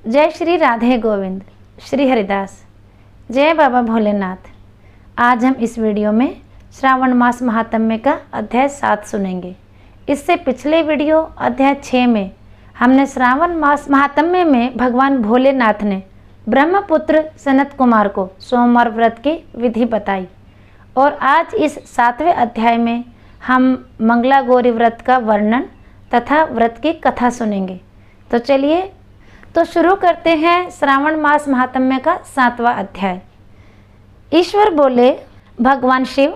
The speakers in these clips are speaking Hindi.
जय श्री राधे गोविंद, श्री हरिदास, जय बाबा भोलेनाथ। आज हम इस वीडियो में श्रावण मास महात्म्य का अध्याय 7 सुनेंगे। इससे पिछले वीडियो अध्याय 6 में हमने श्रावण मास महात्म्य में भगवान भोलेनाथ ने ब्रह्मपुत्र सनत कुमार को सोमवार व्रत की विधि बताई और आज इस 7वें अध्याय में हम मंगला गौरी व्रत का वर्णन तथा व्रत की कथा सुनेंगे। तो चलिए शुरू करते हैं श्रावण मास महात्म्य का 7वां अध्याय। ईश्वर बोले, भगवान शिव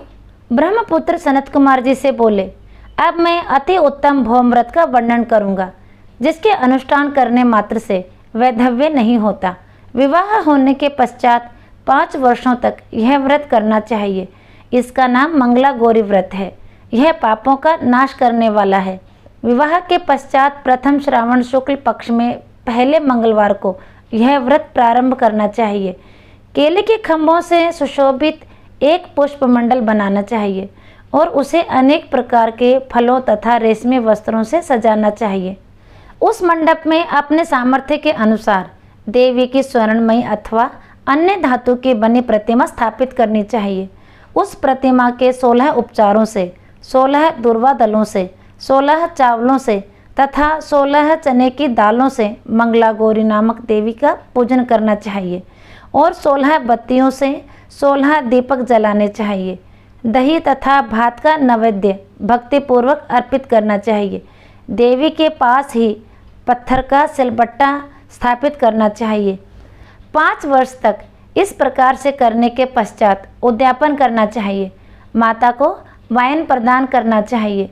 ब्रह्मपुत्र सनत कुमार जी से बोले, अब मैं अति उत्तम भौम व्रत का वर्णन करूंगा, जिसके अनुष्ठान करने मात्र से वैधव्य नहीं होता। विवाह होने के पश्चात 5 वर्षों तक यह व्रत करना चाहिए। इसका नाम मंगला गौरी व्रत है। यह पापों का नाश करने वाला है। विवाह के पश्चात प्रथम श्रावण शुक्ल पक्ष में पहले मंगलवार को यह व्रत प्रारंभ करना चाहिए। केले के खंभों से सुशोभित एक पुष्पमंडल बनाना चाहिए और उसे अनेक प्रकार के फलों तथा रेशमी वस्त्रों से सजाना चाहिए। उस मंडप में अपने सामर्थ्य के अनुसार देवी की स्वर्णमयी अथवा अन्य धातु की बनी प्रतिमा स्थापित करनी चाहिए। उस प्रतिमा के 16 उपचारों से, 16 दुर्वा दलों से, 16 चावलों से तथा 16 चने की दालों से मंगला गौरी नामक देवी का पूजन करना चाहिए और 16 बत्तियों से 16 दीपक जलाने चाहिए। दही तथा भात का नैवेद्य भक्तिपूर्वक अर्पित करना चाहिए। देवी के पास ही पत्थर का सिलबट्टा स्थापित करना चाहिए। 5 वर्ष तक इस प्रकार से करने के पश्चात उद्यापन करना चाहिए। माता को वाइन प्रदान करना चाहिए,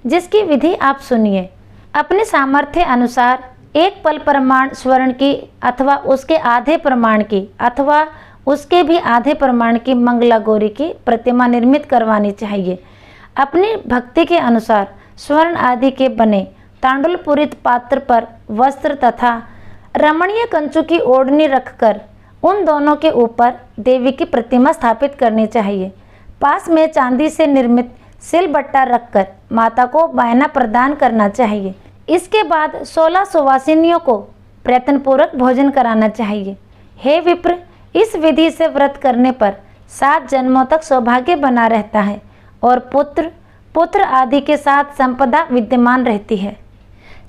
जिसकी विधि आप सुनिए। अपने सामर्थ्य अनुसार एक पल प्रमाण स्वर्ण की अथवा उसके आधे प्रमाण की अथवा उसके भी आधे प्रमाण की मंगला गौरी की प्रतिमा निर्मित करवानी चाहिए। अपनी भक्ति के अनुसार स्वर्ण आदि के बने तांडुलपूरित पात्र पर वस्त्र तथा रमणीय कंचु की ओढ़नी रखकर उन दोनों के ऊपर देवी की प्रतिमा स्थापित करनी चाहिए। पास में चांदी से निर्मित सिलबट्टा रखकर माता को वायना प्रदान करना चाहिए। इसके बाद 16 सुवासिनियों को प्रयत्नपूर्वक भोजन कराना चाहिए। हे विप्र, इस विधि से व्रत करने पर 7 जन्मों तक सौभाग्य बना रहता है और पुत्र आदि के साथ संपदा विद्यमान रहती है।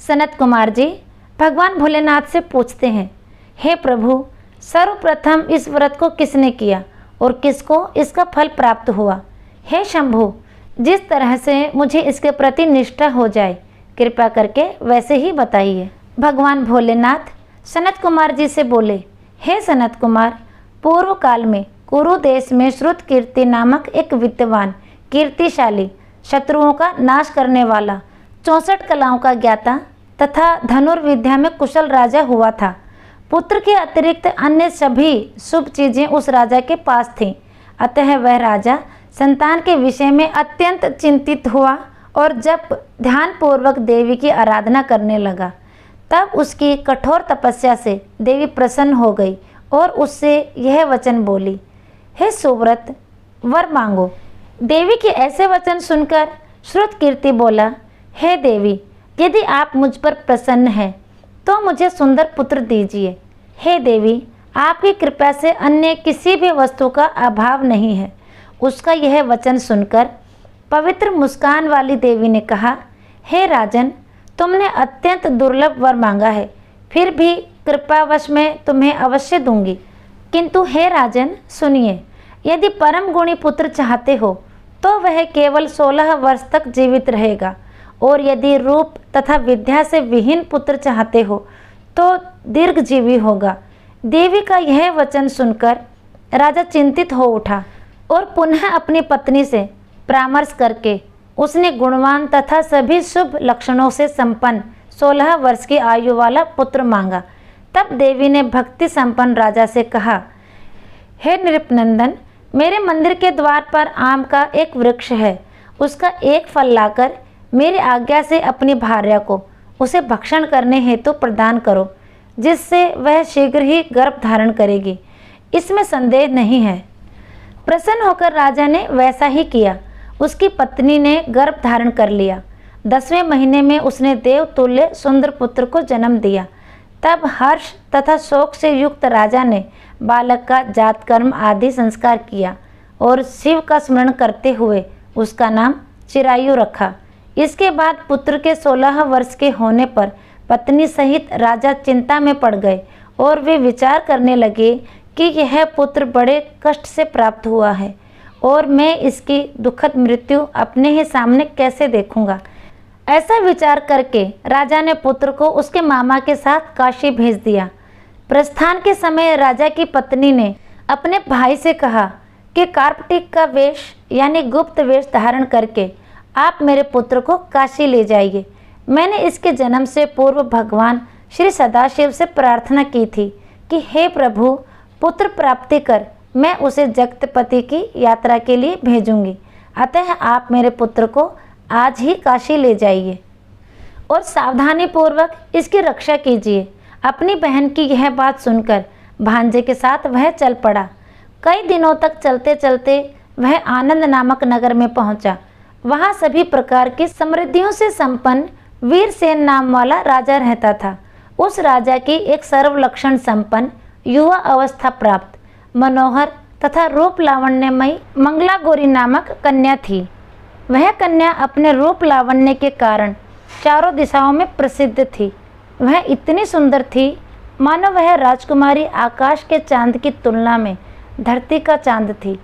सनत कुमार जी भगवान भोलेनाथ से पूछते हैं, हे प्रभु, सर्वप्रथम इस व्रत को किसने किया और किसको इसका फल प्राप्त हुआ? हे शंभु, जिस तरह से मुझे इसके प्रति निष्ठा हो जाए, कृपा करके वैसे ही बताइए। भगवान भोलेनाथ सनत कुमार जी से बोले, हे सनत कुमार, पूर्व काल में कुरु देश में श्रुत कीर्ति नामक एक विद्वान, कीर्तिशाली, शत्रुओं का नाश करने वाला, 64 कलाओं का ज्ञाता तथा धनुर्विद्या में कुशल राजा हुआ था। पुत्र के अतिरिक्त अन्य सभी शुभ चीज़ें उस राजा के पास थीं। अतः वह राजा संतान के विषय में अत्यंत चिंतित हुआ और जब ध्यानपूर्वक देवी की आराधना करने लगा, तब उसकी कठोर तपस्या से देवी प्रसन्न हो गई और उससे यह वचन बोली, हे सुव्रत, वर मांगो। देवी के ऐसे वचन सुनकर श्रुत कीर्ति बोला, हे देवी, यदि आप मुझ पर प्रसन्न हैं तो मुझे सुंदर पुत्र दीजिए। हे देवी, आपकी कृपा से अन्य किसी भी वस्तु का अभाव नहीं है। उसका यह वचन सुनकर पवित्र मुस्कान वाली देवी ने कहा, हे राजन, तुमने अत्यंत दुर्लभ वर मांगा है, फिर भी कृपावश मैं तुम्हें अवश्य दूंगी। किंतु हे राजन सुनिए, यदि परम गुणी पुत्र चाहते हो तो वह केवल 16 वर्ष तक जीवित रहेगा, और यदि रूप तथा विद्या से विहीन पुत्र चाहते हो तो दीर्घजीवी होगा। देवी का यह वचन सुनकर राजा चिंतित हो उठा और पुनः अपनी पत्नी से परामर्श करके उसने गुणवान तथा सभी शुभ लक्षणों से संपन्न 16 वर्ष की आयु वाला पुत्र मांगा। तब देवी ने भक्ति संपन्न राजा से कहा, हे नृपनंदन, मेरे मंदिर के द्वार पर आम का एक वृक्ष है। उसका एक फल लाकर मेरी आज्ञा से अपनी भार्या को उसे भक्षण करने हेतु प्रदान करो, जिससे वह शीघ्र ही गर्भ धारण करेगी। इसमें संदेह नहीं है। प्रसन्न होकर राजा ने वैसा ही किया। उसकी पत्नी ने गर्भ धारण कर लिया। 10वें महीने में उसने देवतुल्य सुंदर पुत्र को जन्म दिया। तब हर्ष तथा शोक से युक्त राजा ने बालक का जात कर्म आदि संस्कार किया और शिव का स्मरण करते हुए उसका नाम चिरायु रखा। इसके बाद पुत्र के 16 वर्ष के होने पर पत्नी सहित राजा चिंता में पड़ गए और वे विचार करने लगे कि यह पुत्र बड़े कष्ट से प्राप्त हुआ है और मैं इसकी दुखद मृत्यु अपने ही सामने कैसे देखूंगा। ऐसा विचार करके राजा ने पुत्र को उसके मामा के साथ काशी भेज दिया। प्रस्थान के समय राजा की पत्नी ने अपने भाई से कहा कि कार्पटिक का वेश यानी गुप्त वेश धारण करके आप मेरे पुत्र को काशी ले जाइए। मैंने इसके जन्म से पूर्व भगवान श्री सदाशिव से प्रार्थना की थी कि हे प्रभु, पुत्र प्राप्ति कर मैं उसे जगतपति की यात्रा के लिए भेजूंगी, अतः आप मेरे पुत्र को आज ही काशी ले जाइए और सावधानी पूर्वक इसकी रक्षा कीजिए। अपनी बहन की यह बात सुनकर भांजे के साथ वह चल पड़ा। कई दिनों तक चलते चलते वह आनंद नामक नगर में पहुंचा। वहां सभी प्रकार की समृद्धियों से संपन्न वीरसेन नाम वाला राजा रहता था। उस राजा की एक सर्वलक्षण संपन्न युवा अवस्था प्राप्त मनोहर तथा रूप लावण्यमयी मंगला गौरी नामक कन्या थी। वह कन्या अपने रूप लावण्य के कारण चारों दिशाओं में प्रसिद्ध थी। वह इतनी सुंदर थी मानो वह राजकुमारी आकाश के चांद की तुलना में धरती का चांद थी।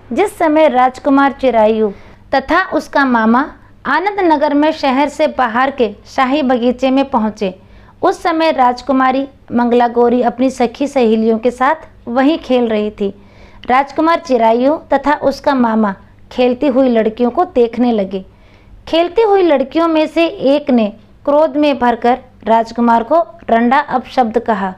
जिस समय राजकुमार चिरायु तथा उसका मामा आनंद नगर में शहर से बाहर के शाही बगीचे में पहुँचे, उस समय राजकुमारी मंगला गौरी अपनी सखी सहेलियों के साथ वहीं खेल रही थी। राजकुमार चिरायु तथा उसका मामा खेलती हुई लड़कियों को देखने लगे। खेलती हुई लड़कियों में से एक ने क्रोध में भरकर राजकुमार को रंडा अपशब्द कहा।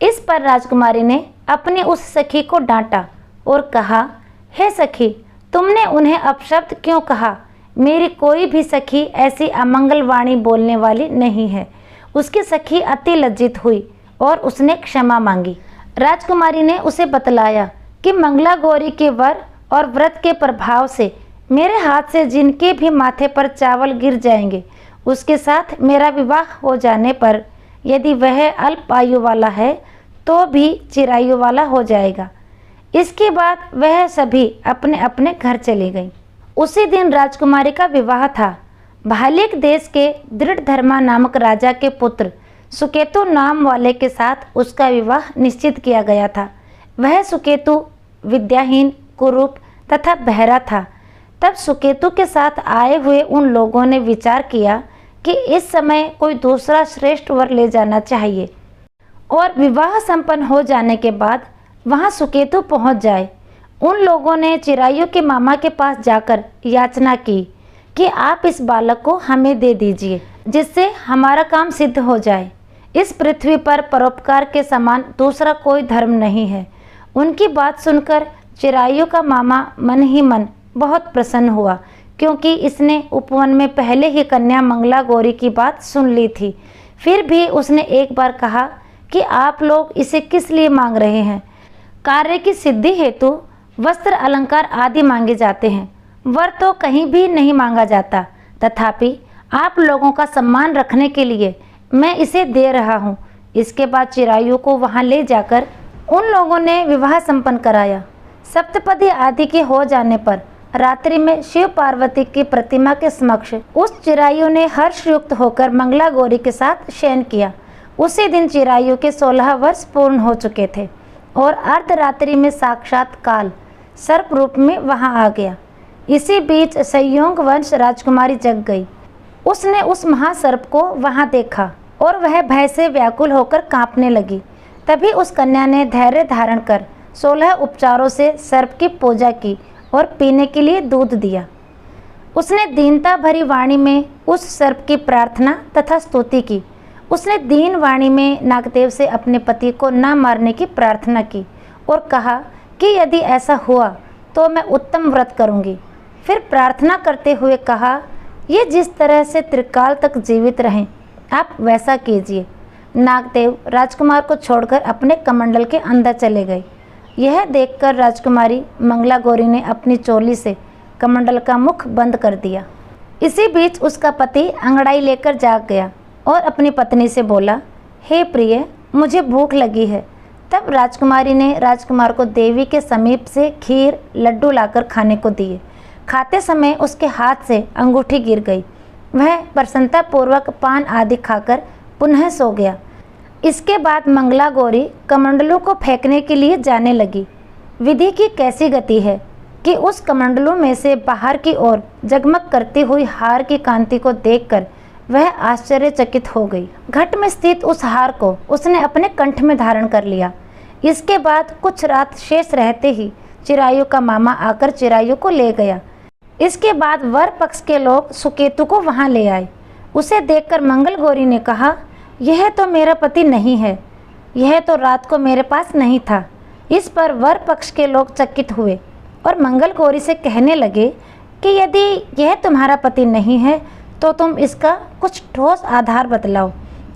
इस पर राजकुमारी ने अपनी उस सखी को डांटा और कहा, हे सखी, तुमने उन्हें अपशब्द क्यों कहा? मेरी कोई भी सखी ऐसी अमंगल वाणी बोलने वाली नहीं है। उसकी सखी अति लज्जित हुई और उसने क्षमा मांगी। राजकुमारी ने उसे बतलाया कि मंगला गौरी के वर और व्रत के प्रभाव से मेरे हाथ से जिनके भी माथे पर चावल गिर जाएंगे, उसके साथ मेरा विवाह हो जाने पर यदि वह अल्प आयु वाला है तो भी चिरायु वाला हो जाएगा। इसके बाद वह सभी अपने अपने घर चली गईं। उसी दिन राजकुमारी का विवाह था। भालिक देश के दृढ़धर्मा नामक राजा के पुत्र सुकेतु नाम वाले के साथ उसका विवाह निश्चित किया गया था। वह सुकेतु विद्याहीन, कुरूप तथा बहरा था। तब सुकेतु के साथ आए हुए उन लोगों ने विचार किया कि इस समय कोई दूसरा श्रेष्ठ वर ले जाना चाहिए और विवाह संपन्न हो जाने के बाद वहां सुकेतु पहुंच जाए। उन लोगों ने चिरायु के मामा के पास जाकर याचना की कि आप इस बालक को हमें दे दीजिए, जिससे हमारा काम सिद्ध हो जाए। इस पृथ्वी पर परोपकार के समान दूसरा कोई धर्म नहीं है। उनकी बात सुनकर चिरायु का मामा मन ही मन बहुत प्रसन्न हुआ, क्योंकि इसने उपवन में पहले ही कन्या मंगला गौरी की बात सुन ली थी। फिर भी उसने एक बार कहा कि आप लोग इसे किस लिए मांग रहे हैं? कार्य की सिद्धि हेतु वस्त्र अलंकार आदि मांगे जाते हैं, वर तो कहीं भी नहीं मांगा जाता। तथापि आप लोगों का सम्मान रखने के लिए मैं इसे दे रहा हूँ। इसके बाद चिरायु को वहाँ ले जाकर उन लोगों ने विवाह संपन्न कराया। सप्तपदी आदि के हो जाने पर रात्रि में शिव पार्वती की प्रतिमा के समक्ष उस चिरायु ने हर्षयुक्त होकर मंगला गौरी के साथ शयन किया। उसी दिन चिरायु के 16 वर्ष पूर्ण हो चुके थे और अर्धरात्रि में साक्षात काल सर्प रूप में वहां आ गया। इसी बीच संयोग वंश राजकुमारी जग गई। उसने उस महासर्प को वहां देखा और वह भय से व्याकुल होकर कांपने लगी। तभी उस कन्या ने धैर्य धारण कर 16 उपचारों से सर्प की पूजा की और पीने के लिए दूध दिया। उसने दीनता भरी वाणी में उस सर्प की प्रार्थना तथा स्तुति की। उसने दीन वाणी में नागदेव से अपने पति को न मारने की प्रार्थना की और कहा कि यदि ऐसा हुआ तो मैं उत्तम व्रत करूंगी। फिर प्रार्थना करते हुए कहा, ये जिस तरह से त्रिकाल तक जीवित रहें आप वैसा कीजिए। नागदेव राजकुमार को छोड़कर अपने कमंडल के अंदर चले गए। यह देखकर राजकुमारी मंगला गौरी ने अपनी चोली से कमंडल का मुख बंद कर दिया। इसी बीच उसका पति अंगड़ाई लेकर जाग गया और अपनी पत्नी से बोला, हे प्रिय, मुझे भूख लगी है। तब राजकुमारी ने राजकुमार को देवी के समीप से खीर लड्डू लाकर खाने को दिए। खाते समय उसके हाथ से अंगूठी गिर गई। वह प्रसन्नतापूर्वक पान आदि खाकर पुनः सो गया। इसके बाद मंगला गौरी कमंडलू को फेंकने के लिए जाने लगी। विधि की कैसी गति है कि उस कमंडलू में से बाहर की ओर जगमग करती हुई हार की कांति को देखकर वह आश्चर्यचकित हो गई। घट में स्थित उस हार को उसने अपने कंठ में धारण कर लिया। इसके बाद कुछ रात शेष रहते ही चिरायु का मामा आकर चिरायु को ले गया। इसके बाद वर पक्ष के लोग सुकेतु को वहां ले आए। उसे देखकर मंगल गौरी ने कहा, यह तो मेरा पति नहीं है, यह तो रात को मेरे पास नहीं था। इस पर वर पक्ष के लोग चकित हुए और मंगल गौरी से कहने लगे कि यदि यह तुम्हारा पति नहीं है तो तुम इसका कुछ ठोस आधार बतलाओ।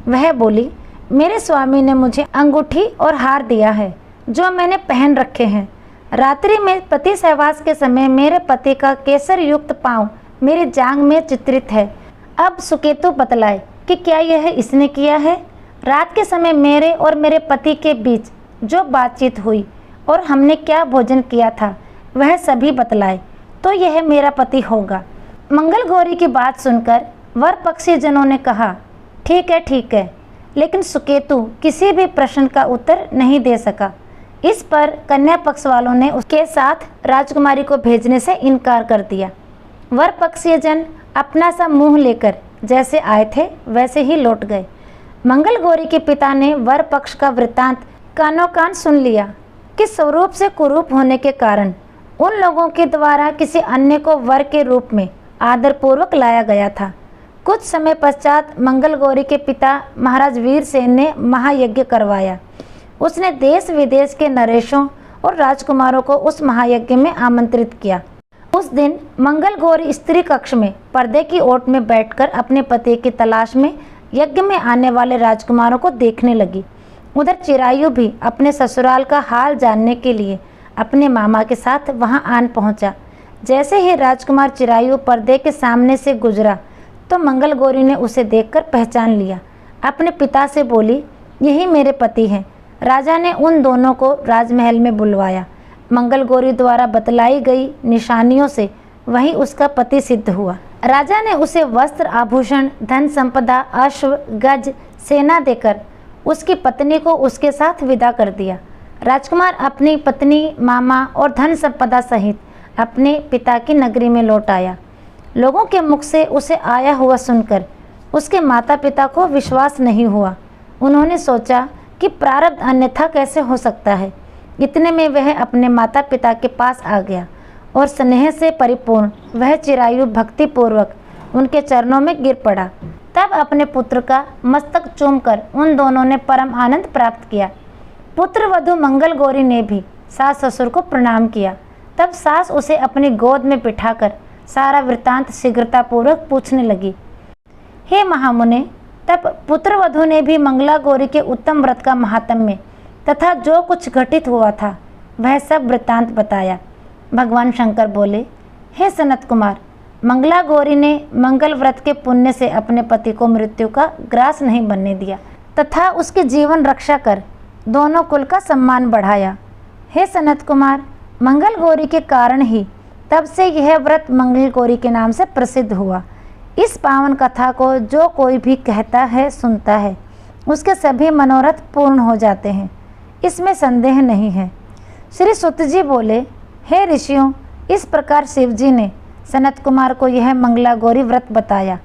वह बोली, मेरे स्वामी ने मुझे अंगूठी और हार दिया है जो मैंने पहन रखे हैं। रात्रि में पति सहवास के समय मेरे पति का केसर युक्त पांव मेरी जांघ में चित्रित है। अब सुकेतु बतलाए कि क्या यह इसने किया है। रात के समय मेरे और मेरे पति के बीच जो बातचीत हुई और हमने क्या भोजन किया था वह सभी बतलाए तो यह मेरा पति होगा। मंगल गौरी की बात सुनकर वर पक्षी जनों ने कहा, ठीक है, लेकिन सुकेतु किसी भी प्रश्न का उत्तर नहीं दे सका। इस पर कन्या पक्ष वालों ने उसके साथ राजकुमारी को भेजने से इनकार कर दिया। वर पक्षीय जन अपना सा मुंह लेकर जैसे आए थे वैसे ही लौट गए। मंगल गौरी के पिता ने वर पक्ष का वृत्तांत कानों कान सुन लिया कि स्वरूप से कुरूप होने के कारण उन लोगों के द्वारा किसी अन्य को वर के रूप में आदरपूर्वक लाया गया था। कुछ समय पश्चात मंगल गौरी के पिता महाराज वीरसेन ने महायज्ञ करवाया। उसने देश विदेश के नरेशों और राजकुमारों को उस महायज्ञ में आमंत्रित किया। उस दिन मंगल गौरी स्त्री कक्ष में पर्दे की ओट में बैठकर अपने पति की तलाश में यज्ञ में आने वाले राजकुमारों को देखने लगी। उधर चिरायु भी अपने ससुराल का हाल जानने के लिए अपने मामा के साथ वहां आन पहुंचा। जैसे ही राजकुमार चिरायु पर्दे के सामने से गुजरा तो मंगल गौरी ने उसे देखकर पहचान लिया। अपने पिता से बोली, यही मेरे पति हैं। राजा ने उन दोनों को राजमहल में बुलवाया। मंगल गौरी द्वारा बतलाई गई निशानियों से वही उसका पति सिद्ध हुआ। राजा ने उसे वस्त्र आभूषण धन संपदा अश्व गज सेना देकर उसकी पत्नी को उसके साथ विदा कर दिया। राजकुमार अपनी पत्नी मामा और धन संपदा सहित अपने पिता की नगरी में लौट आया। लोगों के मुख से उसे आया हुआ सुनकर उसके माता पिता को विश्वास नहीं हुआ। उन्होंने सोचा कि प्रारब्ध अन्यथा कैसे हो सकता है। इतने में वह अपने माता पिता के पास आ गया और स्नेह से परिपूर्ण वह चिरायु भक्तिपूर्वक उनके चरणों में गिर पड़ा। तब अपने पुत्र का मस्तक चूमकर उन दोनों ने परम आनंद प्राप्त किया। पुत्र वधू मंगल गौरी ने भी सास ससुर को प्रणाम किया। तब सास उसे अपनी गोद में बिठाकर सारा वृत्तांत शीघ्रतापूर्वक पूछने लगी। हे महामुने, तब पुत्र वधू ने भी मंगला गौरी के उत्तम व्रत का महात्म्य तथा जो कुछ घटित हुआ था वह सब वृत्तांत बताया। भगवान शंकर बोले, हे सनत कुमार, मंगला गौरी ने मंगल व्रत के पुण्य से अपने पति को मृत्यु का ग्रास नहीं बनने दिया तथा उसकी जीवन रक्षा कर दोनों कुल का सम्मान बढ़ाया। हे सनत कुमार, मंगल गौरी के कारण ही तब से यह व्रत मंगल गौरी के नाम से प्रसिद्ध हुआ। इस पावन कथा को जो कोई भी कहता है सुनता है उसके सभी मनोरथ पूर्ण हो जाते हैं, इसमें संदेह नहीं है। श्री सुत जी बोले, हे ऋषियों, इस प्रकार शिव जी ने सनत कुमार को यह मंगला गौरी व्रत बताया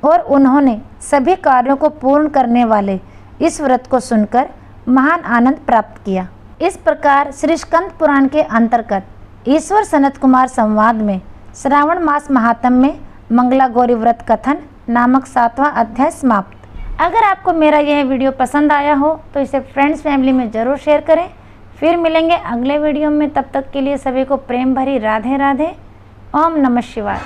और उन्होंने सभी कार्यों को पूर्ण करने वाले इस व्रत को सुनकर महान आनंद प्राप्त किया। इस प्रकार श्री स्कंद पुराण के अंतर्गत ईश्वर सनत कुमार संवाद में श्रावण मास महात्म्य में मंगला गौरी व्रत कथन नामक 7वां अध्याय समाप्त। अगर आपको मेरा यह वीडियो पसंद आया हो तो इसे फ्रेंड्स फैमिली में ज़रूर शेयर करें। फिर मिलेंगे अगले वीडियो में, तब तक के लिए सभी को प्रेम भरी राधे राधे। ओम नमः शिवाय।